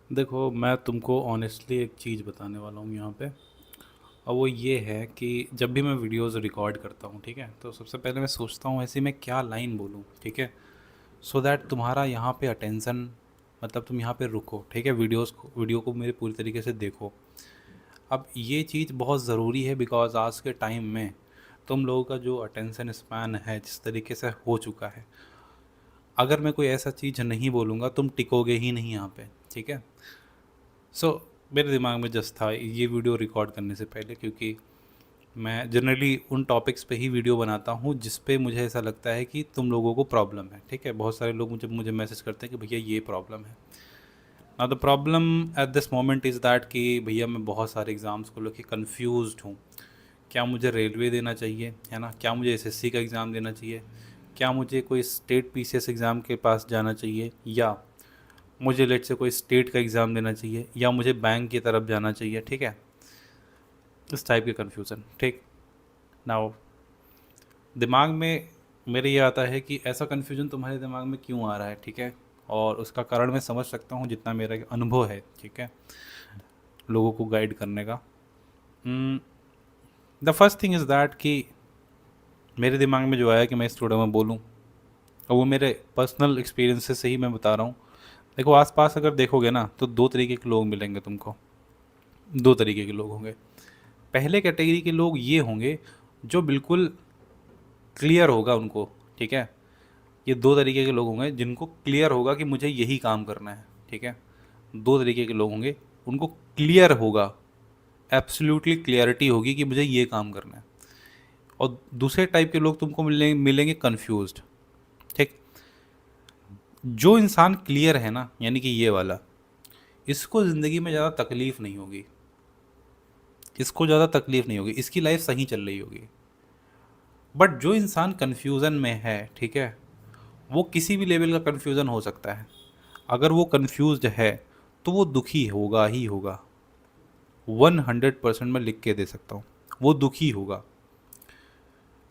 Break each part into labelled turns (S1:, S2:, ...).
S1: देखो, मैं तुमको ऑनेस्टली एक चीज़ बताने वाला हूँ यहाँ पे। और वो ये है कि जब भी मैं वीडियोस रिकॉर्ड करता हूँ, ठीक है, तो सबसे पहले मैं सोचता हूँ ऐसे मैं क्या लाइन बोलूँ, ठीक है, सो दैट तुम्हारा यहाँ पे अटेंशन, मतलब तुम यहाँ पे रुको, ठीक है, वीडियो को मेरे पूरी तरीके से देखो। अब ये चीज़ बहुत ज़रूरी है बिकॉज़ आज के टाइम में तुम लोगों का जो अटेंशन स्पैन है जिस तरीके से हो चुका है, अगर मैं कोई ऐसा चीज़ नहीं बोलूँगा तुम टिकोगे ही नहीं यहाँ पे, ठीक है। सो मेरे दिमाग में जस्ट था ये वीडियो रिकॉर्ड करने से पहले, क्योंकि मैं जनरली उन टॉपिक्स पे ही वीडियो बनाता हूँ जिस पे मुझे ऐसा लगता है कि तुम लोगों को प्रॉब्लम है, ठीक है। बहुत सारे लोग मुझे मुझे मैसेज करते हैं कि भैया ये प्रॉब्लम है। ना the problem at this moment is that कि भैया मैं बहुत सारे एग्ज़ाम्स को लेकर कन्फ्यूज्ड हूँ। क्या मुझे रेलवे देना चाहिए, है ना, क्या मुझे एसएससी का एग्ज़ाम देना चाहिए, क्या मुझे कोई स्टेट पीसीएस एग्ज़ाम के पास जाना चाहिए, या मुझे लेट से कोई स्टेट का एग्ज़ाम देना चाहिए, या मुझे बैंक की तरफ जाना चाहिए, ठीक है। इस टाइप के कन्फ्यूज़न, ठीक। नाउ दिमाग में मेरे ये आता है कि ऐसा कन्फ्यूजन तुम्हारे दिमाग में क्यों आ रहा है, ठीक है। और उसका कारण मैं समझ सकता हूँ जितना मेरा अनुभव है, ठीक है, लोगों को गाइड करने का। The first thing is that कि मेरे दिमाग में जो आया कि मैं इस थोड़ा में बोलूँ, और वो मेरे पर्सनल एक्सपीरियंसेस से ही मैं बता रहा हूँ। देखो, आसपास अगर देखोगे ना तो दो तरीके के लोग मिलेंगे तुमको। दो तरीके के लोग होंगे। पहले कैटेगरी के लोग ये होंगे जो बिल्कुल क्लियर होगा उनको, ठीक है। ये दो तरीके के लोग होंगे जिनको क्लियर होगा कि मुझे यही काम करना है, ठीक है। दो तरीके के लोग होंगे, उनको क्लियर होगा, एब्सोल्युटली क्लियरिटी होगी कि मुझे ये काम करना है। और दूसरे टाइप के लोग तुमको मिलेंगे कंफ्यूज्ड, ठीक। जो इंसान क्लियर है ना, यानी कि ये वाला, इसको ज़िंदगी में ज़्यादा तकलीफ़ नहीं होगी। इसको ज़्यादा तकलीफ़ नहीं होगी, इसकी लाइफ सही चल रही होगी। बट जो इंसान कन्फ्यूज़न में है, ठीक है, वो किसी भी लेवल का कन्फ्यूज़न हो सकता है। अगर वो कन्फ्यूज्ड है तो वो दुखी होगा ही होगा। 100% मैं लिख के दे सकता हूँ, वो दुखी होगा।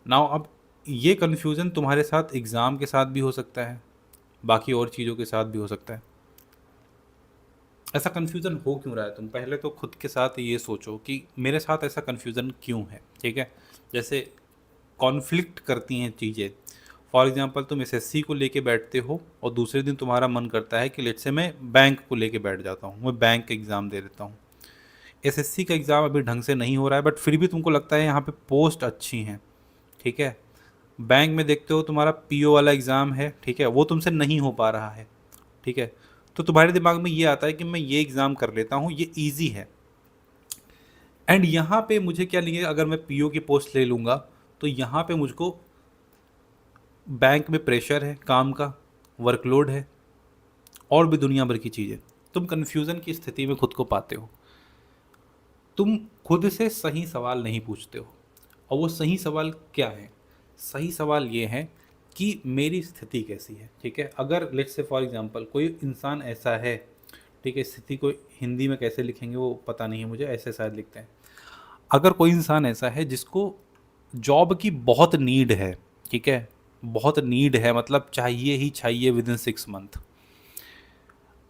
S1: नाउ अब ये कन्फ्यूज़न तुम्हारे साथ एग्ज़ाम के साथ भी हो सकता है, बाकी और चीज़ों के साथ भी हो सकता है। ऐसा कन्फ्यूज़न हो क्यों रहा है, तुम पहले तो खुद के साथ ये सोचो कि मेरे साथ ऐसा कन्फ्यूज़न क्यों है, ठीक है। जैसे कॉन्फ्लिक्ट करती हैं चीज़ें। फॉर एग्जांपल तुम एसएससी को लेके बैठते हो और दूसरे दिन तुम्हारा मन करता है कि लेट से मैं बैंक को लेके बैठ जाता हूँ, मैं बैंक का एग्ज़ाम दे देता हूँ। एसएससी का एग्ज़ाम अभी ढंग से नहीं हो रहा है बट फिर भी तुमको लगता है यहाँ पे पोस्ट अच्छी हैं, ठीक है। बैंक में देखते हो तुम्हारा पीओ वाला एग्ज़ाम है, ठीक है, वो तुमसे नहीं हो पा रहा है, ठीक है। तो तुम्हारे दिमाग में ये आता है कि मैं ये एग्ज़ाम कर लेता हूँ, ये ईजी है। एंड यहाँ पे मुझे क्या लेंगे, अगर मैं पीओ की पोस्ट ले लूँगा तो यहाँ पे मुझको बैंक में प्रेशर है, काम का वर्कलोड है, और भी दुनिया भर की चीज़ें। तुम कन्फ्यूज़न की स्थिति में खुद को पाते हो। तुम खुद से सही सवाल नहीं पूछते हो। और वो सही सवाल क्या है? सही सवाल ये है कि मेरी स्थिति कैसी है, ठीक है। अगर लेट्स से फॉर एग्जांपल कोई इंसान ऐसा है, ठीक है, स्थिति को हिंदी में कैसे लिखेंगे वो पता नहीं है मुझे, ऐसे शायद लिखते हैं। अगर कोई इंसान ऐसा है जिसको जॉब की बहुत नीड है, ठीक है, बहुत नीड है, मतलब चाहिए ही चाहिए विद इन 6 मंथ,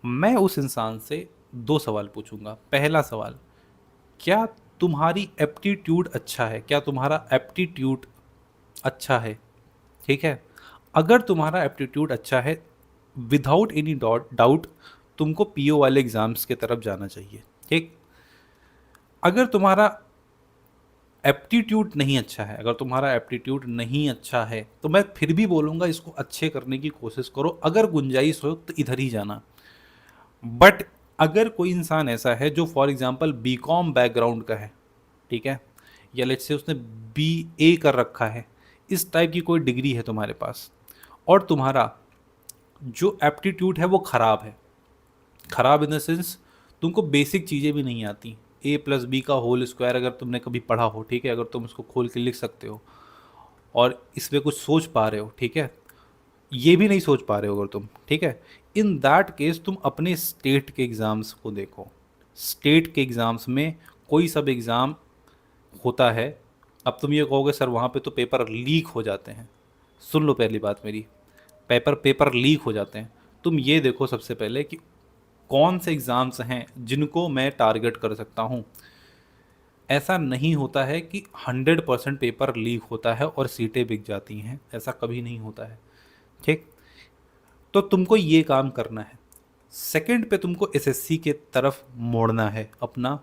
S1: मैं उस इंसान से दो सवाल पूछूंगा। पहला सवाल, क्या तुम्हारी एप्टीट्यूड अच्छा है, क्या तुम्हारा एप्टीट्यूड अच्छा है, ठीक है। अगर तुम्हारा एप्टीट्यूड अच्छा है, विदाउट एनी डाउट तुमको पीओ वाले एग्जाम्स की तरफ जाना चाहिए, ठीक। अगर तुम्हारा एप्टीट्यूड नहीं अच्छा है, अगर तुम्हारा एप्टीट्यूड नहीं अच्छा है तो मैं फिर भी बोलूँगा इसको अच्छे करने की कोशिश करो, अगर गुंजाइश हो तो इधर ही जाना। बट अगर कोई इंसान ऐसा है जो फॉर एग्जांपल बीकॉम बैकग्राउंड का है, ठीक है, या लेट्स से उसने बीए कर रखा है, इस टाइप की कोई डिग्री है तुम्हारे पास, और तुम्हारा जो एप्टीट्यूड है वो ख़राब है, ख़राब इन द सेंस तुमको बेसिक चीज़ें भी नहीं आती। ए प्लस बी का होल स्क्वायर अगर तुमने कभी पढ़ा हो, ठीक है, अगर तुम उसको खोल के लिख सकते हो और इसमें कुछ सोच पा रहे हो, ठीक है, ये भी नहीं सोच पा रहे हो अगर तुम, ठीक है, इन दैट केस तुम अपने स्टेट के एग्ज़ाम्स को देखो। स्टेट के एग्ज़ाम्स में कोई सब एग्ज़ाम होता है। अब तुम ये कहोगे सर वहाँ पे तो पेपर लीक हो जाते हैं। सुन लो पहली बात मेरी, पेपर पेपर लीक हो जाते हैं। तुम ये देखो सबसे पहले कि कौन से एग्ज़ाम्स हैं जिनको मैं टारगेट कर सकता हूँ। ऐसा नहीं होता है कि 100% पेपर लीक होता है और सीटें बिक जाती हैं, ऐसा कभी नहीं होता है। ठीक, तो तुमको ये काम करना है। सेकंड पे तुमको एसएससी के तरफ मोड़ना है अपना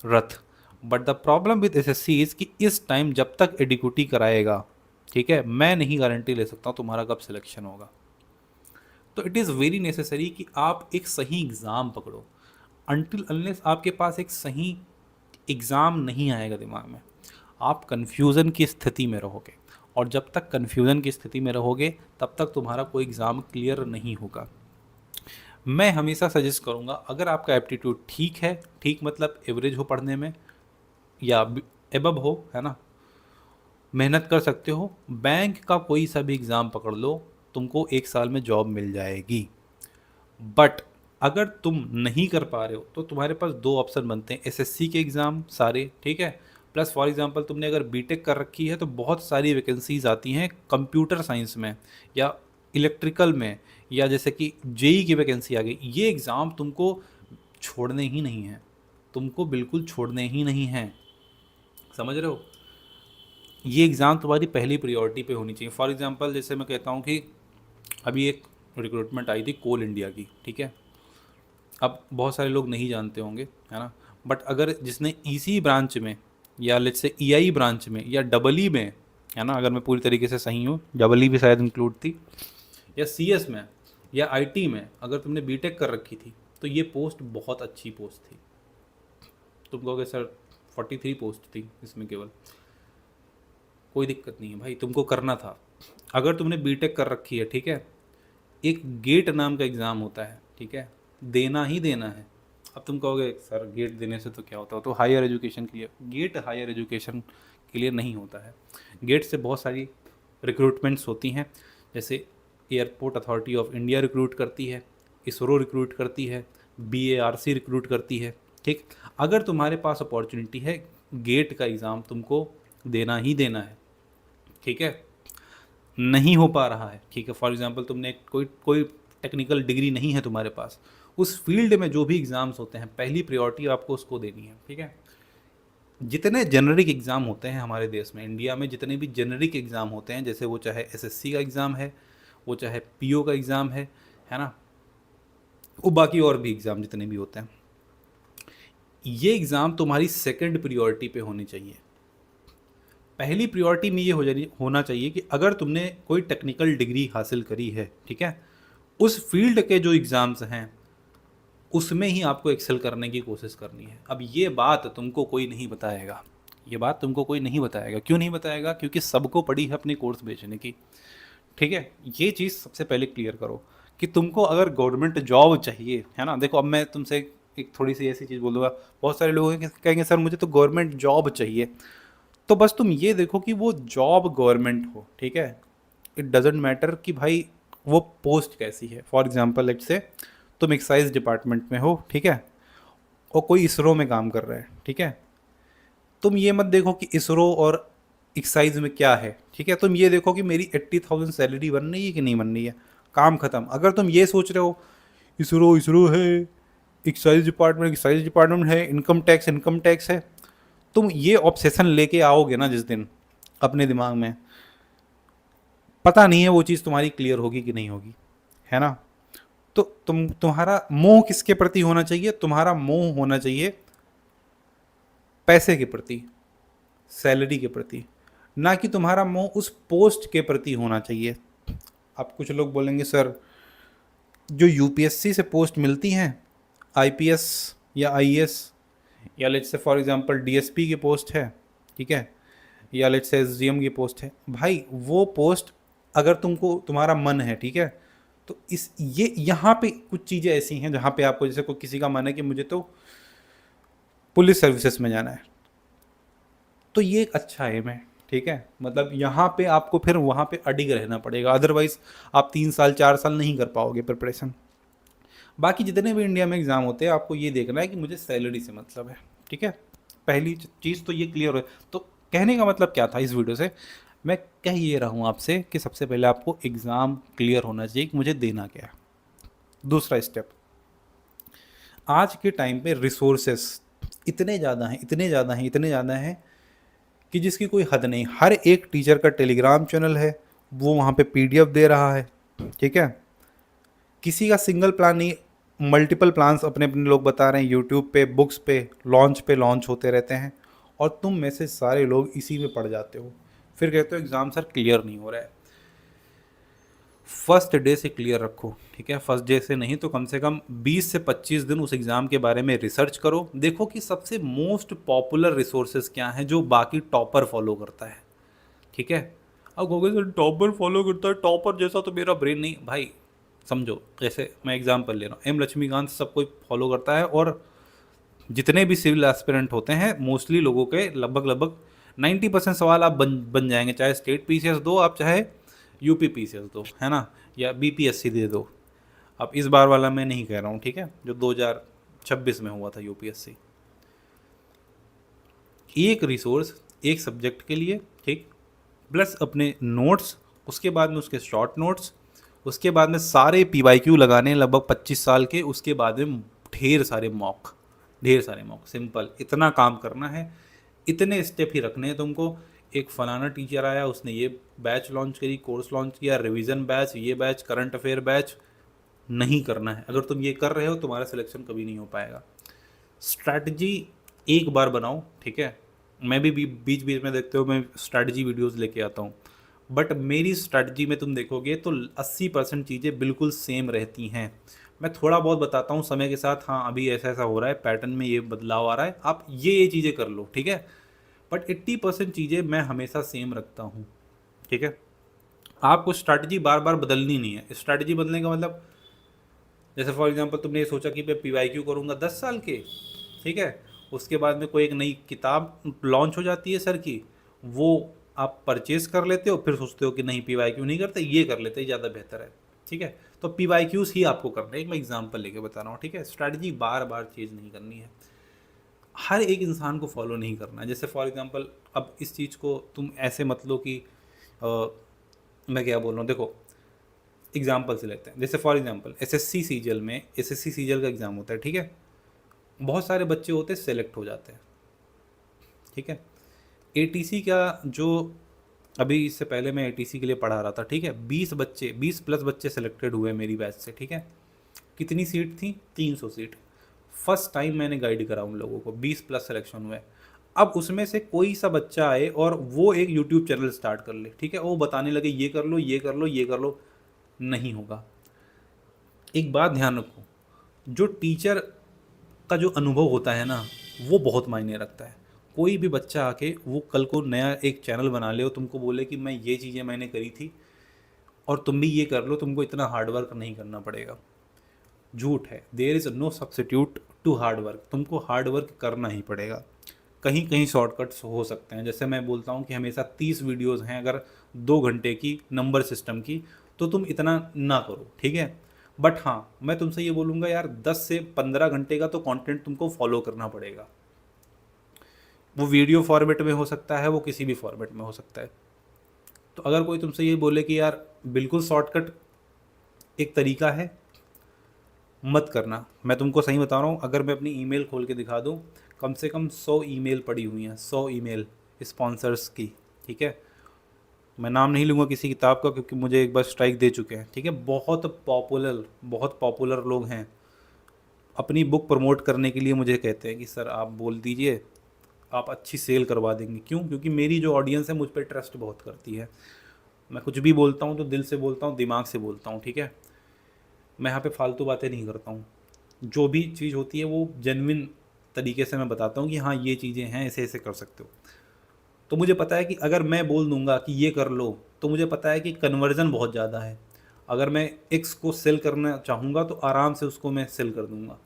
S1: रथ। But the problem with SSC is कि इस टाइम जब तक एडिक्यूटी कराएगा, ठीक है, मैं नहीं गारंटी ले सकता हूँ तुम्हारा कब सिलेक्शन होगा। तो इट इज़ वेरी नेसेसरी कि आप एक सही एग्ज़ाम पकड़ो। अनटिल अनलेस आपके पास एक सही एग्ज़ाम नहीं आएगा दिमाग में, आप कन्फ्यूज़न की स्थिति में रहोगे, और जब तक कन्फ्यूज़न की स्थिति में रहोगे तब तक तुम्हारा कोई एग्ज़ाम क्लियर नहीं होगा। मैं हमेशा सजेस्ट करूँगा, अगर आपका एप्टीट्यूड ठीक है, ठीक मतलब एवरेज हो पढ़ने में या एबव हो, है ना, मेहनत कर सकते हो, बैंक का कोई सा भी एग्ज़ाम पकड़ लो, तुमको 1 साल में जॉब मिल जाएगी। बट अगर तुम नहीं कर पा रहे हो तो तुम्हारे पास दो ऑप्शन बनते हैं, एसएससी के एग्ज़ाम सारे, ठीक है, प्लस फॉर एग्जांपल तुमने अगर बीटेक कर रखी है तो बहुत सारी वैकेंसीज आती हैं कंप्यूटर साइंस में या इलेक्ट्रिकल में, या जैसे कि जेई की वैकेंसी आ गई। ये एग्ज़ाम तुमको छोड़ने ही नहीं है, तुमको बिल्कुल छोड़ने ही नहीं हैं, समझ रहे हो। ये एग्ज़ाम तुम्हारी पहली प्रायोरिटी पे होनी चाहिए। फॉर एग्जांपल जैसे मैं कहता हूँ कि अभी एक रिक्रूटमेंट आई थी कोल इंडिया की, ठीक है, अब बहुत सारे लोग नहीं जानते होंगे, है ना, बट अगर जिसने ईसी ब्रांच में या लेट्स से ईआई ब्रांच में या डबल ई में, है ना, अगर मैं पूरी तरीके से सही हूँ, डबल ई भी शायद इंक्लूड थी, या सीएस में या आईटी में अगर तुमने बीटेक कर रखी थी तो ये पोस्ट बहुत अच्छी पोस्ट थी। तुम कहोगे सर 43 पोस्ट थी इसमें केवल, कोई दिक्कत नहीं है भाई, तुमको करना था। अगर तुमने बीटेक कर रखी है, ठीक है, एक गेट नाम का एग्ज़ाम होता है, ठीक है, देना ही देना है। अब तुम कहोगे सर गेट देने से तो क्या होता है, तो हायर एजुकेशन के लिए, गेट हायर एजुकेशन के लिए नहीं होता है। गेट से बहुत सारी रिक्रूटमेंट्स होती हैं, जैसे airport authority of India recruit करती है, इसरो रिक्रूट करती है, बीएआरसी रिक्रूट करती है। ठीक, अगर तुम्हारे पास अपॉर्चुनिटी है, गेट का एग्ज़ाम तुमको देना ही देना है, ठीक है। नहीं हो पा रहा है, ठीक है, फॉर एग्जांपल तुमने कोई कोई टेक्निकल डिग्री नहीं है तुम्हारे पास, उस फील्ड में जो भी एग्ज़ाम्स होते हैं पहली प्रायोरिटी आपको उसको देनी है, ठीक है। जितने जेनरिक एग्ज़ाम होते हैं हमारे देश में, इंडिया में जितने भी जेनरिक एग्ज़ाम होते हैं, जैसे वो चाहे एसएससी का एग्ज़ाम है, वो चाहे पीओ का एग्ज़ाम है ना, वो बाकी और भी एग्ज़ाम जितने भी होते हैं, ये एग्ज़ाम तुम्हारी सेकंड प्रायोरिटी पे होनी चाहिए। पहली प्रायोरिटी में ये होना चाहिए कि अगर तुमने कोई टेक्निकल डिग्री हासिल करी है, ठीक है, उस फील्ड के जो एग्ज़ाम्स हैं उसमें ही आपको एक्सेल करने की कोशिश करनी है। अब ये बात तुमको कोई नहीं बताएगा, ये बात तुमको कोई नहीं बताएगा। क्यों नहीं बताएगा? क्योंकि सबको पड़ी है अपने कोर्स बेचने की, ठीक है। ये चीज़ सबसे पहले क्लियर करो कि तुमको अगर गवर्नमेंट जॉब चाहिए, है ना। देखो अब मैं तुमसे एक थोड़ी सी ऐसी चीज़ बोलूँगा, बहुत सारे लोग कहेंगे सर मुझे तो गवर्नमेंट जॉब चाहिए। तो बस तुम ये देखो कि वो जॉब गवर्नमेंट हो, ठीक है। इट डजेंट मैटर कि भाई वो पोस्ट कैसी है। फॉर एग्जांपल लेट्स से तुम एक्साइज डिपार्टमेंट में हो, ठीक है, और कोई इसरो में काम कर रहा है, ठीक है। तुम ये मत देखो कि इसरो और एक्साइज में क्या है, ठीक है। तुम ये देखो कि मेरी 80,000 सैलरी बन रही है कि नहीं बन रही है, काम खत्म। अगर तुम ये सोच रहे हो इसरो इसरो है, एक्साइज डिपार्टमेंट है, इनकम टैक्स है, तुम ये ऑब्सेशन लेके आओगे ना जिस दिन अपने दिमाग में, पता नहीं है वो चीज़ तुम्हारी क्लियर होगी कि नहीं होगी, है ना। तो तुम्हारा मोह किसके प्रति होना चाहिए? तुम्हारा मोह होना चाहिए पैसे के प्रति, सैलरी के प्रति, ना कि तुम्हारा मोह उस पोस्ट के प्रति होना चाहिए। अब कुछ लोग बोलेंगे सर जो यूपीएससी से पोस्ट मिलती हैं, आईपीएस या आईएएस, या let's say for example DSP की पोस्ट है, ठीक है, या लेट्स से एसडीएम की पोस्ट है, भाई वो पोस्ट अगर तुमको तुम्हारा मन है, ठीक है, तो इस ये यहाँ पे कुछ चीज़ें ऐसी हैं जहाँ पे आपको, जैसे कोई किसी का मन है कि मुझे तो पुलिस सर्विसेज में जाना है, तो ये एक अच्छा एम है, ठीक है। मतलब यहाँ पे आपको फिर वहाँ पे अडिग रहना पड़ेगा, अदरवाइज आप 3 साल 4 साल नहीं कर पाओगे प्रिपरेशन। बाकी जितने भी इंडिया में एग्ज़ाम होते हैं आपको ये देखना है कि मुझे सैलरी से मतलब है, ठीक है। पहली चीज़ तो ये क्लियर है। तो कहने का मतलब क्या था इस वीडियो से, मैं कह ये रहा हूँ आपसे कि सबसे पहले आपको एग्ज़ाम क्लियर होना चाहिए कि मुझे देना क्या है। दूसरा स्टेप, आज के टाइम पे रिसोर्सेस इतने ज़्यादा हैं, इतने ज़्यादा हैं, इतने ज़्यादा हैं कि जिसकी कोई हद नहीं। हर एक टीचर का टेलीग्राम चैनल है, वो वहाँ पे पीडीएफ दे रहा है, ठीक है। किसी का सिंगल प्लान नहीं, मल्टीपल प्लान्स अपने अपने लोग बता रहे हैं, यूट्यूब पे, बुक्स पे लॉन्च होते रहते हैं, और तुम में से सारे लोग इसी में पड़ जाते हो। फिर कहते हो एग्ज़ाम सर क्लियर नहीं हो रहा है। फर्स्ट डे से क्लियर रखो, ठीक है। फर्स्ट डे से नहीं तो कम से कम 20 से 25 दिन उस एग्ज़ाम के बारे में रिसर्च करो। देखो कि सबसे मोस्ट पॉपुलर रिसोर्सेज क्या हैं जो बाकी टॉपर फॉलो करता है, ठीक है। अब कहोगे सर टॉपर फॉलो करता है, टॉपर जैसा तो मेरा ब्रेन नहीं। भाई समझो, जैसे मैं एग्जांपल ले रहा हूँ, एम लक्ष्मीकांत सब कोई फॉलो करता है, और जितने भी सिविल एस्पिरेंट होते हैं मोस्टली लोगों के लगभग लगभग 90% सवाल आप बन जाएंगे, चाहे स्टेट पीसीएस दो आप, चाहे यूपी पीसीएस दो, है ना, या बीपीएससी दे दो। अब इस बार वाला मैं नहीं कह रहा हूँ, ठीक है, जो 2026 में हुआ था यूपीएससी। एक रिसोर्स एक सब्जेक्ट के लिए, ठीक, प्लस अपने नोट्स, उसके बाद में उसके शॉर्ट नोट्स, उसके बाद में सारे पीवाईक्यू लगाने लगभग 25 साल के, उसके बाद में ढेर सारे मॉक, ढेर सारे मॉक। सिंपल इतना काम करना है, इतने स्टेप ही रखने हैं तुमको। एक फलाना टीचर आया, उसने ये बैच लॉन्च करी, कोर्स लॉन्च किया, रिवीजन बैच, ये बैच, करंट अफेयर बैच, नहीं करना है। अगर तुम ये कर रहे हो तुम्हारा सिलेक्शन कभी नहीं हो पाएगा। स्ट्रैटेजी एक बार बनाओ, ठीक है। मैं भी बीच बीच में देखते हो मैं स्ट्रैटेजी वीडियोस लेके आता हूँ, बट मेरी स्ट्रैटेजी में तुम देखोगे तो 80% चीज़ें बिल्कुल सेम रहती हैं। मैं थोड़ा बहुत बताता हूँ समय के साथ, हाँ अभी ऐसा ऐसा हो रहा है, पैटर्न में ये बदलाव आ रहा है, आप ये चीज़ें कर लो, ठीक है। बट 80% चीज़ें मैं हमेशा सेम रखता हूँ, ठीक है। आपको स्ट्रैटेजी बार बार बदलनी नहीं है। स्ट्रैटेजी बदलने का मतलब, जैसे फॉर एग्जांपल तुमने ये सोचा कि मैं पीवाईक्यू करूँगा 10 साल के, ठीक है, उसके बाद में कोई एक नई किताब लॉन्च हो जाती है सर की, वो आप परचेज कर लेते हो, फिर सोचते हो कि नहीं पीवाईक्यू नहीं करते, ये कर लेते ज़्यादा बेहतर है, ठीक है। तो पीवाईक्यूज ही आपको करना है, एक मैं एग्जांपल लेके बता रहा हूँ, ठीक है। स्ट्रैटेजी बार बार चेंज नहीं करनी है, हर एक इंसान को फॉलो नहीं करना है। जैसे फॉर एग्जांपल अब इस चीज़ को तुम ऐसे मत लो कि मैं क्या बोल रहा हूँ, देखो एग्जाम्पल से लेते हैं। जैसे फॉर एग्जांपल एसएससी सीजीएल में, एसएससी सीजीएल का एग्ज़ाम होता है, ठीक है। बहुत सारे बच्चे होते हैं सेलेक्ट हो जाते हैं, ठीक है। एटीसी का जो, अभी इससे पहले मैं एटीसी के लिए पढ़ा रहा था, ठीक है, 20 प्लस बच्चे सेलेक्टेड हुए मेरी बैच से, ठीक है। कितनी सीट थी? 300 सीट। फर्स्ट टाइम मैंने गाइड करा उन लोगों को, 20 प्लस सिलेक्शन हुए। अब उसमें से कोई सा बच्चा आए और वो एक यूट्यूब चैनल स्टार्ट कर ले, ठीक है, वो बताने लगे ये कर लो, ये कर लो, ये कर लो, नहीं होगा। एक बात ध्यान रखो, जो टीचर का जो अनुभव होता है ना, वो बहुत मायने रखता है। कोई भी बच्चा आके वो कल को नया एक चैनल बना ले और तुमको बोले कि मैं ये चीज़ें मैंने करी थी और तुम भी ये कर लो, तुमको इतना हार्ड वर्क नहीं करना पड़ेगा, झूठ है। There is no substitute to hard work, तुमको हार्ड वर्क करना ही पड़ेगा। कहीं कहीं शॉर्टकट्स हो सकते हैं, जैसे मैं बोलता हूँ कि हमेशा 30 वीडियोज़ हैं अगर 2 घंटे की नंबर सिस्टम की, तो तुम इतना ना करो, ठीक है। बट हाँ, मैं तुमसे ये बोलूँगा यार 10 से 15 घंटे का तो कंटेंट तुमको फॉलो करना पड़ेगा। वो वीडियो फॉर्मेट में हो सकता है, वो किसी भी फॉर्मेट में हो सकता है। तो अगर कोई तुमसे ये बोले कि यार बिल्कुल शॉर्टकट एक तरीका है, मत करना। मैं तुमको सही बता रहा हूँ, अगर मैं अपनी ईमेल खोल के दिखा दूँ, कम से कम 100 ईमेल पड़ी हुई हैं, 100 ईमेल स्पॉन्सर्स की, ठीक है। मैं नाम नहीं लूँगा किसी किताब का क्योंकि मुझे एक बार स्ट्राइक दे चुके हैं, ठीक है। बहुत पॉपुलर लोग हैं, अपनी बुक प्रमोट करने के लिए मुझे कहते हैं कि सर आप बोल दीजिए, आप अच्छी सेल करवा देंगे। क्यों? क्योंकि मेरी जो ऑडियंस है मुझ पर ट्रस्ट बहुत करती है। मैं कुछ भी बोलता हूँ तो दिल से बोलता हूँ, दिमाग से बोलता हूँ, ठीक है। मैं यहाँ पे फालतू बातें नहीं करता हूँ, जो भी चीज़ होती है वो जेन्युइन तरीके से मैं बताता हूँ कि हाँ ये चीज़ें हैं, ऐसे ऐसे कर सकते हो। तो मुझे पता है कि अगर मैं बोल दूंगा कि ये कर लो, तो मुझे पता है कि कन्वर्जन बहुत ज़्यादा है। अगर मैं एक्स को सेल करना चाहूँगा तो आराम से उसको मैं सेल कर दूंगा।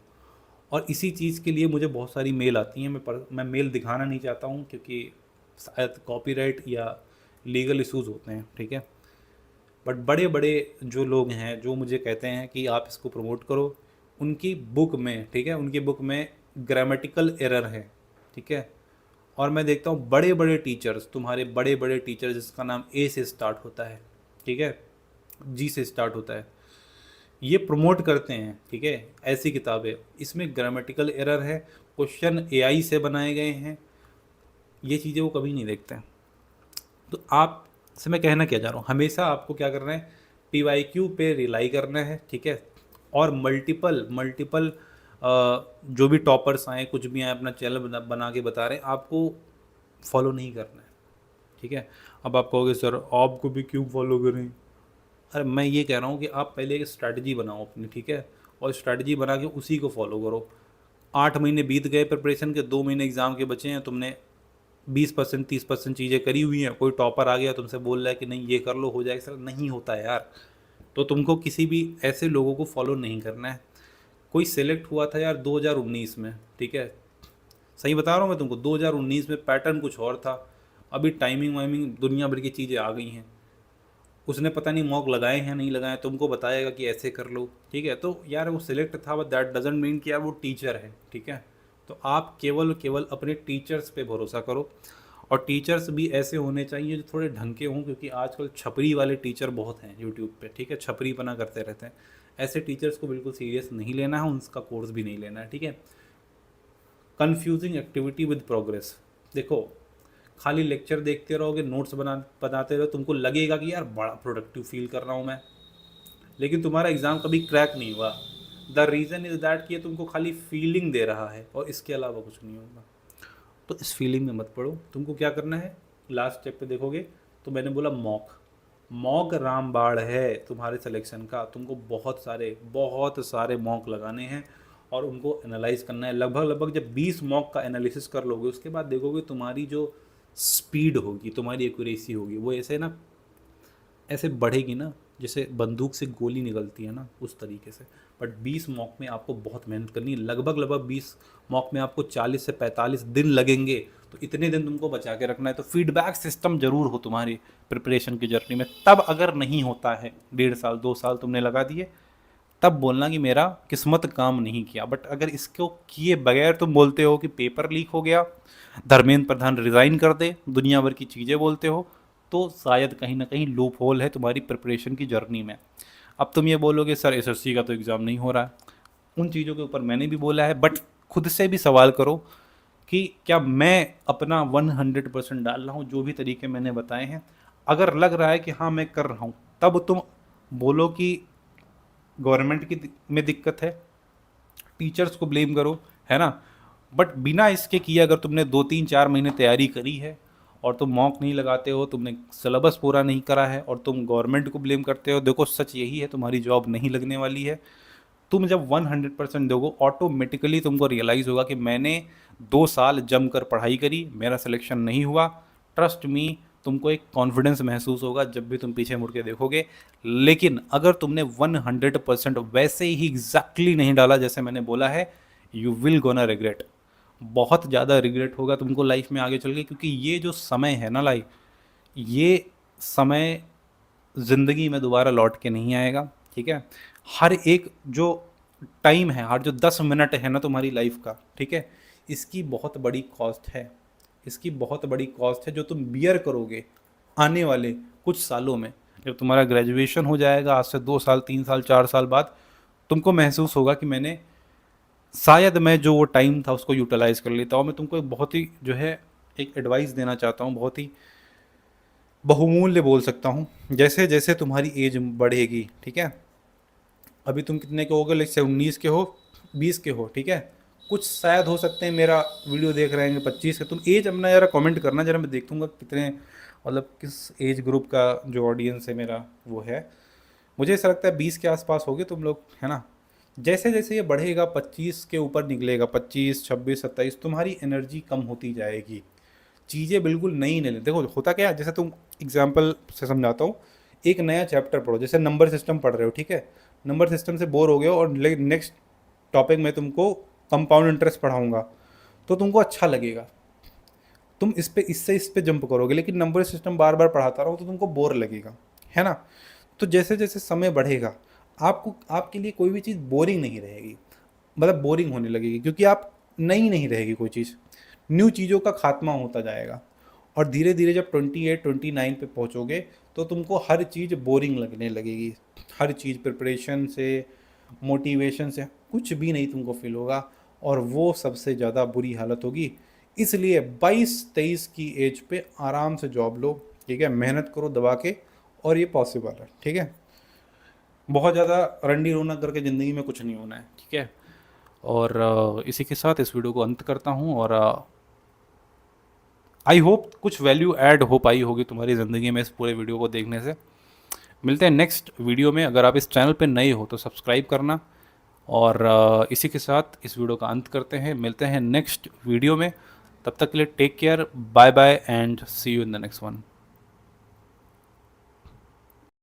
S1: और इसी चीज़ के लिए मुझे बहुत सारी मेल आती हैं। मैं मेल दिखाना नहीं चाहता हूँ क्योंकि शायद कॉपीराइट या लीगल इश्यूज़ होते हैं, ठीक है। बट बड़े बड़े जो लोग हैं जो मुझे कहते हैं कि आप इसको प्रमोट करो, उनकी बुक में, ठीक है, उनकी बुक में ग्रामेटिकल एरर है, ठीक है। और मैं देखता हूँ बड़े बड़े टीचर्स, तुम्हारे बड़े बड़े टीचर्स जिसका नाम ए से स्टार्ट होता है, ठीक है, जी से स्टार्ट होता है, ये प्रमोट करते हैं, ठीक है, ऐसी किताबें, इसमें ग्रामेटिकल एरर है, क्वेश्चन एआई से बनाए गए हैं, ये चीज़ें वो कभी नहीं देखते हैं। तो आप से मैं कहना क्या चाह रहा हूँ, हमेशा आपको क्या करना है, पीवाईक्यू पे रिलाई करना है, ठीक है, और मल्टीपल मल्टीपल जो भी टॉपर्स आए, कुछ भी आए, अपना चैनल बना के बता रहे हैं, आपको फॉलो नहीं करना है, ठीक है। अब आप कहोगे सर आपको भी क्यों फॉलो करें, अरे मैं ये कह रहा हूँ कि आप पहले एक स्ट्रैटेजी बनाओ अपनी, ठीक है, और स्ट्रैटेजी बना के उसी को फॉलो करो। 8 महीने बीत गए प्रिपरेशन के, 2 महीने एग्ज़ाम के बचे हैं, तुमने 20% 30% चीज़ें करी हुई हैं, कोई टॉपर आ गया तुमसे बोल रहा है कि नहीं ये कर लो हो जाएगा, सर नहीं होता है यार। तो तुमको किसी भी ऐसे लोगों को फॉलो नहीं करना है। कोई सेलेक्ट हुआ था यार 2019 में, ठीक है, सही बता रहा हूँ मैं तुमको, 2019 में पैटर्न कुछ और था, अभी टाइमिंग वाइमिंग दुनिया भर की चीज़ें आ गई हैं, उसने पता नहीं मॉक लगाए हैं नहीं लगाए, तुमको बताएगा कि ऐसे कर लो, ठीक है। तो यार वो सिलेक्ट था, बट दैट डजेंट मीन कि यार वो टीचर है, ठीक है। तो आप केवल केवल अपने टीचर्स पे भरोसा करो, और टीचर्स भी ऐसे होने चाहिए जो थोड़े ढंग के हों, क्योंकि आजकल छपरी वाले टीचर बहुत हैं यूट्यूब पे, ठीक है, छपरी पना करते रहते हैं। ऐसे टीचर्स को बिल्कुल सीरियस नहीं लेना है, उनका कोर्स भी नहीं लेना है, ठीक है। कन्फ्यूजिंग एक्टिविटी विद प्रोग्रेस, देखो खाली लेक्चर देखते रहोगे, नोट्स बनाते रहो, तुमको लगेगा कि यार बड़ा प्रोडक्टिव फील कर रहा हूँ मैं, लेकिन तुम्हारा एग्ज़ाम कभी क्रैक नहीं हुआ। द रीज़न इज़ दैट कि ये तुमको खाली फीलिंग दे रहा है और इसके अलावा कुछ नहीं होगा। तो इस फीलिंग में मत पड़ो, तुमको क्या करना है, लास्ट स्टेप पे देखोगे तो मैंने बोला मॉक, मॉक रामबाण है तुम्हारे सिलेक्शन का। तुमको बहुत सारे मॉक लगाने हैं और उनको एनालाइज करना है। लगभग लगभग जब 20 मॉक का एनालिसिस कर लोगे, उसके बाद देखोगे तुम्हारी जो स्पीड होगी, तुम्हारी एक्यूरेसी होगी, वो ऐसे ना ऐसे बढ़ेगी ना, जैसे बंदूक से गोली निकलती है ना, उस तरीके से। बट 20 मॉक में आपको बहुत मेहनत करनी है, लगभग लगभग 20 मॉक में आपको 40 से 45 दिन लगेंगे। तो इतने दिन तुमको बचा के रखना है। तो फीडबैक सिस्टम जरूर हो तुम्हारी प्रिपरेशन की जर्नी में। तब अगर नहीं होता है, 1.5 साल 2 साल तुमने लगा दिए, तब बोलना कि मेरा किस्मत काम नहीं किया। बट अगर इसको किए बगैर तुम बोलते हो कि पेपर लीक हो गया, धर्मेंद्र प्रधान रिज़ाइन कर दे, दुनिया भर की चीज़ें बोलते हो, तो शायद कहीं ना कहीं लूप होल है तुम्हारी प्रिपरेशन की जर्नी में। अब तुम ये बोलोगे सर एसएससी का तो एग्ज़ाम नहीं हो रहा है, उन चीज़ों के ऊपर मैंने भी बोला है, बट खुद से भी सवाल करो कि क्या मैं अपना 100% डाल रहा हूँ, जो भी तरीके मैंने बताए हैं। अगर लग रहा है कि हाँ मैं कर रहा हूँ, तब तुम बोलो कि गवर्नमेंट की में दिक्कत है, टीचर्स को ब्लेम करो, है ना। बट बिना इसके किए अगर तुमने 2 3 4 महीने तैयारी करी है और तुम मॉक नहीं लगाते हो, तुमने सिलेबस पूरा नहीं करा है और तुम गवर्नमेंट को ब्लेम करते हो, देखो सच यही है, तुम्हारी जॉब नहीं लगने वाली है। तुम जब 100% दोगे, ऑटोमेटिकली तुमको रियलाइज़ होगा कि मैंने 2 साल जमकर पढ़ाई करी, मेरा सिलेक्शन नहीं हुआ। ट्रस्ट मी, तुमको एक कॉन्फिडेंस महसूस होगा जब भी तुम पीछे मुड़ के देखोगे। लेकिन अगर तुमने 100% वैसे ही एग्जैक्टली नहीं डाला जैसे मैंने बोला है, यू विल गोना रिग्रेट, बहुत ज़्यादा रिग्रेट होगा तुमको लाइफ में आगे चल के। क्योंकि ये जो समय है ना लाइफ, ये समय ज़िंदगी में दोबारा लौट के नहीं आएगा, ठीक है। हर एक जो टाइम है, हर जो 10 मिनट है ना तुम्हारी लाइफ का, ठीक है, इसकी बहुत बड़ी कॉस्ट है, इसकी बहुत बड़ी कॉस्ट है जो तुम बियर करोगे आने वाले कुछ सालों में। जब तुम्हारा ग्रेजुएशन हो जाएगा आज से 2 साल 3 साल 4 साल बाद, तुमको महसूस होगा कि मैंने शायद मैं जो वो टाइम था उसको यूटिलाइज़ कर लेता हूँ। मैं तुमको एक बहुत ही जो है एक एडवाइस देना चाहता हूँ, बहुत ही बहुमूल्य बोल सकता हूँ। जैसे जैसे तुम्हारी एज बढ़ेगी, ठीक है, अभी तुम कितने के होगे, जैसे 19 के हो, 20 के हो, ठीक है, कुछ शायद हो सकते हैं मेरा वीडियो देख रहे हैं 25 के। तुम एज अपना ज़रा कमेंट करना, ज़रा मैं देखूँगा कितने, मतलब किस एज ग्रुप का जो ऑडियंस है मेरा वो है। मुझे ऐसा लगता है 20 के आसपास होगे तुम लोग, है ना। जैसे जैसे ये बढ़ेगा, 25 के ऊपर निकलेगा, 25 26 27, तुम्हारी एनर्जी कम होती जाएगी, चीज़ें बिल्कुल नई नहीं। देखो होता क्या है, जैसे तुम एग्जांपल से समझाता हूँ, एक नया चैप्टर पढ़ो, जैसे नंबर सिस्टम पढ़ रहे हो, ठीक है, नंबर सिस्टम से बोर हो गए हो और नेक्स्ट टॉपिक में तुमको कंपाउंड इंटरेस्ट पढ़ाऊंगा, तो तुमको अच्छा लगेगा, तुम इस पे जंप करोगे। लेकिन नंबर सिस्टम बार बार पढ़ाता रहो तो तुमको बोर लगेगा, है ना। तो जैसे जैसे समय बढ़ेगा, आपको आपके लिए कोई भी चीज़ बोरिंग नहीं रहेगी, मतलब बोरिंग होने लगेगी, क्योंकि आप नई नहीं रहेगी कोई चीज़, न्यू चीज़ों का खात्मा होता जाएगा। और धीरे धीरे जब 28 29 पे पहुँचोगे, तो तुमको हर चीज़ बोरिंग लगने लगेगी। हर चीज़ प्रिपरेशन से, मोटिवेशन से, कुछ भी नहीं तुमको फील होगा, और वो सबसे ज़्यादा बुरी हालत होगी। इसलिए 22-23 की एज पे आराम से जॉब लो, ठीक है, मेहनत करो दबा के, और ये पॉसिबल है, ठीक है। बहुत ज़्यादा रंडी रोना करके ज़िंदगी में कुछ नहीं होना है, ठीक है। और इसी के साथ इस वीडियो को अंत करता हूँ, और आई होप कुछ वैल्यू ऐड हो पाई होगी तुम्हारी ज़िंदगी में इस पूरे वीडियो को देखने से। मिलते हैं नेक्स्ट वीडियो में। अगर आप इस चैनल पे नए हो तो सब्सक्राइब करना, और इसी के साथ इस वीडियो का अंत करते हैं। मिलते हैं नेक्स्ट वीडियो में, तब तक के लिए take care, bye bye and see you in the next one.